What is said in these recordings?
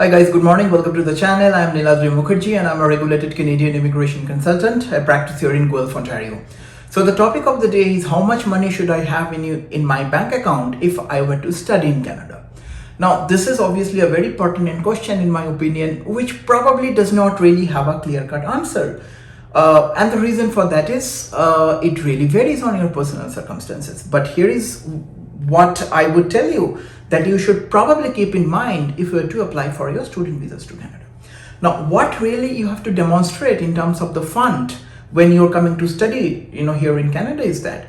Hi guys, good morning. Welcome to the channel. I am Niladri Mukherjee and I'm a regulated Canadian immigration consultant. I practice here in Guelph, Ontario. So the topic of the day is how much money should I have in my bank account if I were to study in Canada? Now, this is obviously a very pertinent question in my opinion, which probably does not really have a clear-cut answer. And the reason for that is it really varies on your personal circumstances. But here is what I would tell you that you should probably keep in mind if you were to apply for your student visas to Canada. Now, what really you have to demonstrate in terms of the fund when you're coming to study, here in Canada is that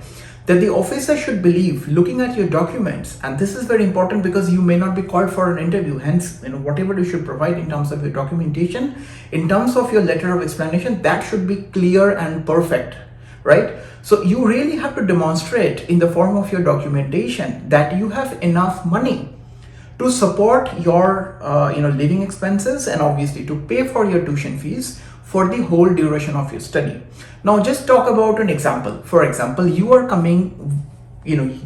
the officer should believe, looking at your documents, and this is very important because you may not be called for an interview, hence, whatever you should provide in terms of your documentation, in terms of your letter of explanation, that should be clear and perfect, right? So you really have to demonstrate in the form of your documentation that you have enough money to support your living expenses and obviously to pay for your tuition fees for the whole duration of your study. Now just talk about an example. For example, you are coming, you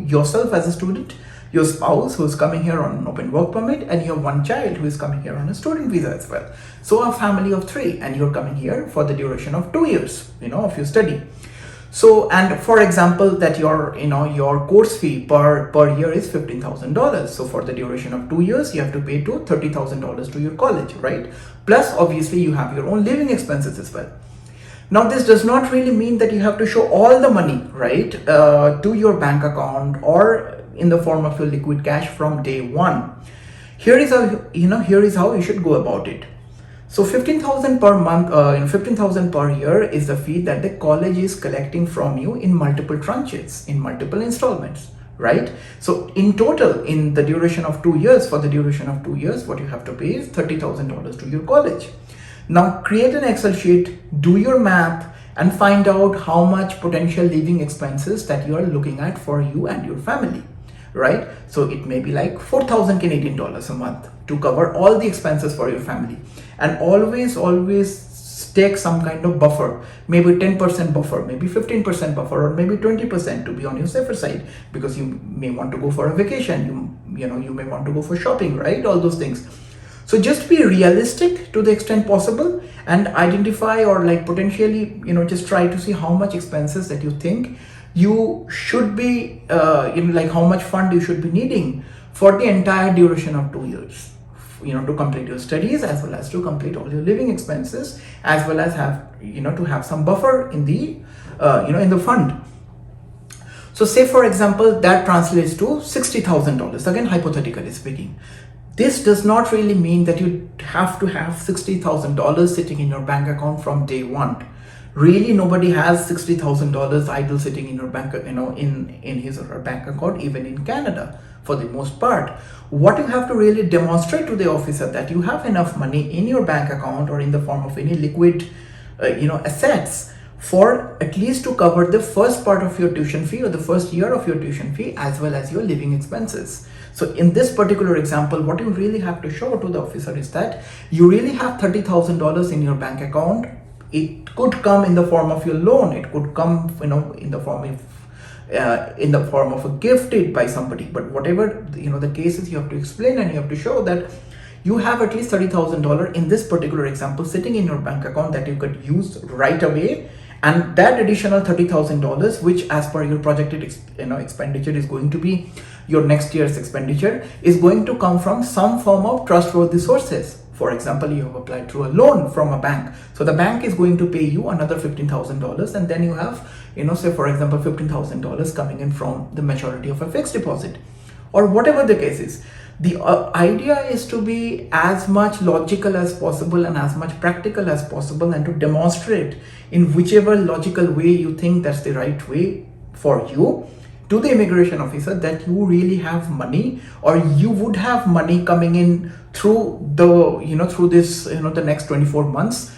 yourself as a student, your spouse who is coming here on an open work permit, and you have one child who is coming here on a student visa as well. So a family of 3, and you're coming here for the duration of 2 years, of your study. So, and for example, that your course fee per year is $15,000. So for the duration of 2 years, you have to pay to $30,000 to your college, right? Plus, obviously, you have your own living expenses as well. Now, this does not really mean that you have to show all the money, right, to your bank account or in the form of your liquid cash from day one. Here is how you should go about it. So 15,000 per month, 15,000 per year is the fee that the college is collecting from you in multiple tranches, in multiple installments, right? So in total, in the duration of 2 years, for the duration of 2 years, what you have to pay is $30,000 to your college. Now create an Excel sheet, do your math, and find out how much potential living expenses that you are looking at for you and your family, right? So it may be like 4,000 Canadian dollars a month to cover all the expenses for your family. And always take some kind of buffer, maybe 10% buffer, maybe 15% buffer, or maybe 20% to be on your safer side, because you may want to go for a vacation, you may want to go for shopping, right? All those things. So just be realistic to the extent possible and identify, or like potentially, just try to see how much expenses that you think you should be, like how much fund you should be needing for the entire duration of 2 years, to complete your studies, as well as to complete all your living expenses, as well as have, to have some buffer in the, in the fund. So say, for example, that translates to $60,000, again, hypothetically speaking. This does not really mean that you have to have $60,000 sitting in your bank account from day one. Really, nobody has $60,000 idle sitting in your bank, in his or her bank account, even in Canada, for the most part. What you have to really demonstrate to the officer that you have enough money in your bank account or in the form of any liquid, assets for at least to cover the first part of your tuition fee or the first year of your tuition fee, as well as your living expenses. So in this particular example, what you really have to show to the officer is that you really have $30,000 in your bank account. It could come in the form of your loan. It could come, in the form of a gift by somebody. But whatever the case is, you have to explain and you have to show that you have at least $30,000 in this particular example sitting in your bank account that you could use right away. And that additional $30,000, which as per your projected expenditure is going to be your next year's expenditure, is going to come from some form of trustworthy sources. For example, you have applied through a loan from a bank. So the bank is going to pay you another $15,000, and then you have, say for example, $15,000 coming in from the maturity of a fixed deposit, or whatever the case is. The idea is to be as much logical as possible and as much practical as possible, and to demonstrate in whichever logical way you think that's the right way for you to the immigration officer that you really have money, or you would have money coming in through the, through this, the next 24 months,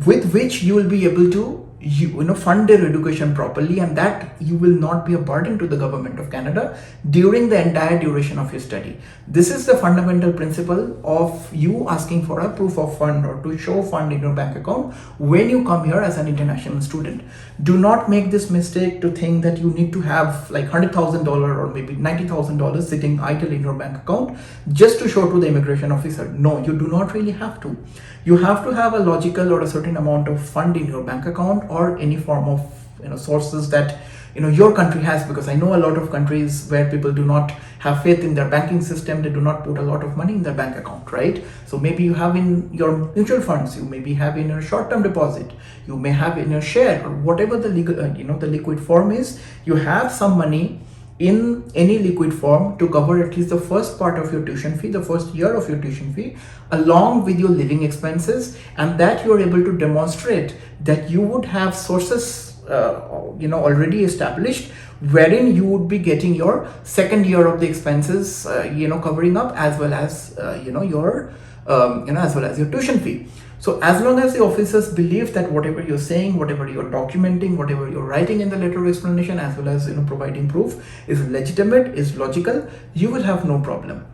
with which you will be able to, fund their education properly, and that you will not be a burden to the government of Canada during the entire duration of your study. This is the fundamental principle of you asking for a proof of fund or to show fund in your bank account when you come here as an international student. Do not make this mistake to think that you need to have like $100,000 or maybe $90,000 sitting idle in your bank account just to show to the immigration officer. No, you do not really have to. You have to have a logical or a certain amount of fund in your bank account or any form of sources that your country has, because I know a lot of countries where people do not have faith in their banking system. They do not put a lot of money in their bank account, right? So maybe you have in your mutual funds, you maybe have in your short-term deposit, you may have in your share, or whatever the legal the liquid form is. You have some money in any liquid form to cover at least the first part of your tuition fee, the first year of your tuition fee, along with your living expenses, and that you are able to demonstrate that you would have sources already established, wherein you would be getting your second year of the expenses covering up, as well as your as well as your tuition fee. So as long as the officers believe that whatever you're saying, whatever you're documenting, whatever you're writing in the letter of explanation, as well as providing proof, is legitimate, is logical, you will have no problem.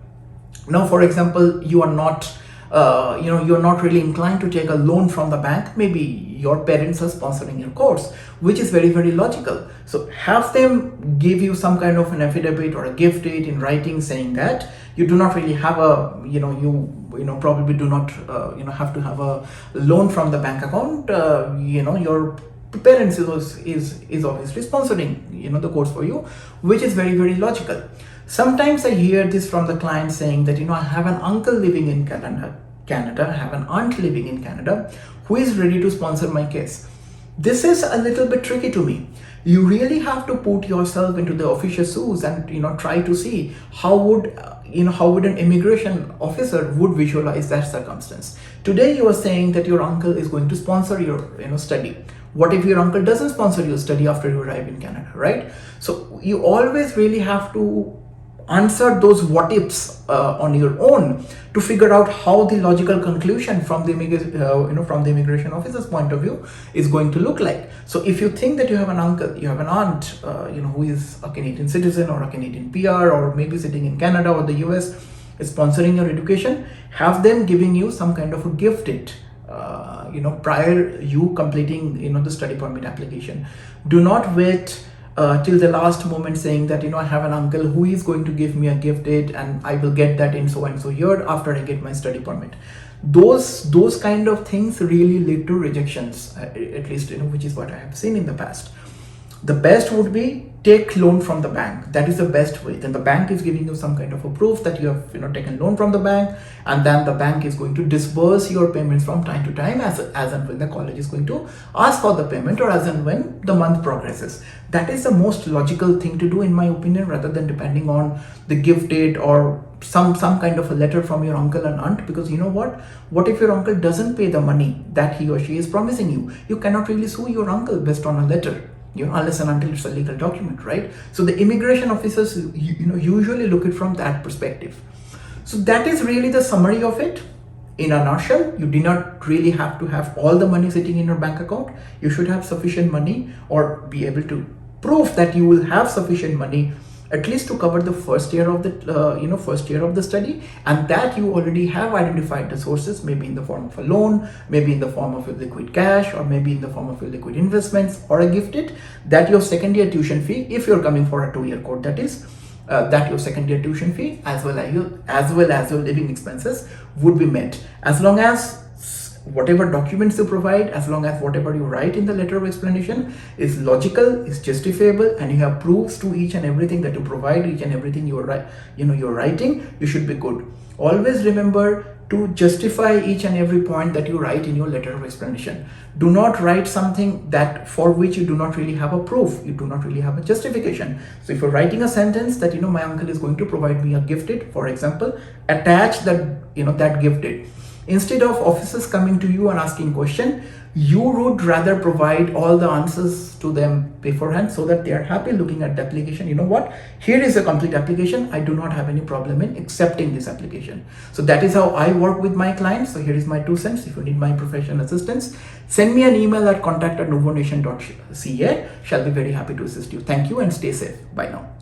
Now, for example, you are not you're not really inclined to take a loan from the bank. Maybe your parents are sponsoring your course, which is very, very logical. So have them give you some kind of an affidavit or a gift deed in writing saying that you do not really have a you probably do not have to have a loan from the bank account. Your parents is obviously sponsoring the course for you, which is very, very logical. Sometimes I hear this from the client saying that I have an uncle living in Canada, I have an aunt living in Canada who is ready to sponsor my case. This is a little bit tricky to me. You really have to put yourself into the official shoes and try to see how would an immigration officer would visualize that circumstance. Today you are saying that your uncle is going to sponsor your study. What if your uncle doesn't sponsor your study after you arrive in Canada, right? So you always really have to answer those what ifs on your own to figure out how the logical conclusion from the immigration officer's point of view is going to look like. So if you think that you have an uncle, you have an aunt who is a Canadian citizen or a Canadian PR, or maybe sitting in Canada or the US, is sponsoring your education, have them giving you some kind of a gift it prior you completing the study permit application. Do not wait till the last moment saying that I have an uncle who is going to give me a gift aid and I will get that in so and so year after I get my study permit. Those kind of things really lead to rejections, at least which is what I have seen in the past. The best would be take loan from the bank. That is the best way. Then the bank is giving you some kind of a proof that you have taken loan from the bank, and then the bank is going to disburse your payments from time to time as and when the college is going to ask for the payment, or as and when the month progresses. That is the most logical thing to do, in my opinion, rather than depending on the gift date or some kind of a letter from your uncle and aunt. Because what if your uncle doesn't pay the money that he or she is promising you? You cannot really sue your uncle based on a letter, unless and until it's a legal document, right? So the immigration officers usually look it from that perspective. So that is really the summary of it. In a nutshell, you do not really have to have all the money sitting in your bank account. You should have sufficient money, or be able to prove that you will have sufficient money at least to cover the first year of the study, and that you already have identified the sources, maybe in the form of a loan, maybe in the form of a liquid cash, or maybe in the form of a liquid investments or a gifted, that your second year tuition fee, if you're coming for a 2-year course, that is that your second year tuition fee as well as your living expenses would be met, as long as whatever documents you provide, as long as whatever you write in the letter of explanation is logical, is justifiable, and you have proofs to each and everything that you provide, each and everything you're writing, you should be good. Always remember to justify each and every point that you write in your letter of explanation. Do not write something that for which you do not really have a proof, you do not really have a justification. So if you're writing a sentence that my uncle is going to provide me a gift aid, for example, attach that that gift aid. Instead of officers coming to you and asking question, you would rather provide all the answers to them beforehand so that they are happy looking at the application. You know what? Here is a complete application. I do not have any problem in accepting this application. So that is how I work with my clients. So here is my 2 cents. If you need my professional assistance, send me an email at contact@nuvonation.ca. Shall be very happy to assist you. Thank you and stay safe. Bye now.